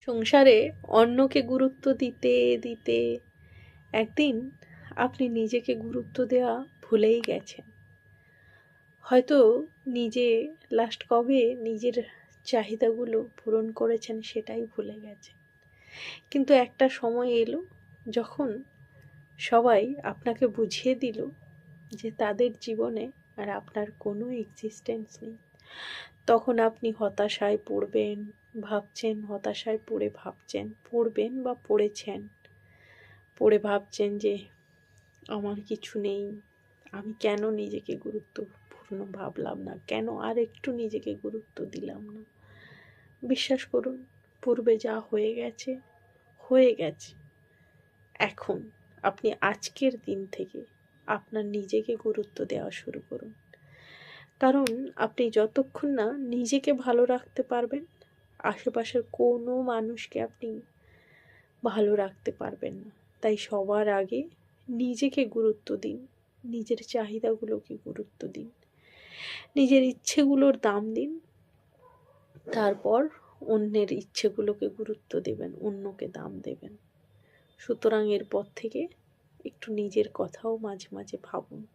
সংসারে অন্যকে গুরুত্ব দিতে দিতে একদিন আপনি নিজেকে গুরুত্ব দেওয়া ভুলেই গেছেন। হয়তো নিজে লাস্ট কবে নিজের চাহিদাগুলো পূরণ করেছেন সেটাই ভুলে গেছেন। কিন্তু একটা সময় এলো যখন সবাই আপনাকে বুঝিয়ে দিল যে তাদের জীবনে আর আপনার কোনো এক্সিস্টেন্স নেই। তখন আপনি হতাশায় পড়বেন, ভাবছেন, হতাশায় পড়ে ভাবছেন, পড়বেন বা পড়েছেন, পড়ে ভাবছেন যে আমার কিছু নেই, আমি কেন নিজেকে গুরুত্বপূর্ণ ভাবলাম না, কেন আর একটু নিজেকে গুরুত্ব দিলাম না। বিশ্বাস করুন, পূর্বে যা হয়ে গেছে হয়ে গেছে। এখন আপনি আজকের দিন থেকে আপনার নিজেকে গুরুত্ব দেওয়া শুরু করুন। কারণ আপনি যতক্ষণ না নিজেকে ভালো রাখতে পারবেন, আশেপাশের কোনো মানুষকে আপনি ভালো রাখতে পারবেন না। তাই সবার আগে নিজেকে গুরুত্ব দিন, নিজের চাহিদাগুলোকে গুরুত্ব দিন, নিজের ইচ্ছেগুলোর দাম দিন। তারপর অন্যের ইচ্ছেগুলোকে গুরুত্ব দেবেন, অন্যকে দাম দেবেন। সুতরাং এরপর থেকে একটু নিজের কথাও মাঝে মাঝে ভাবুন।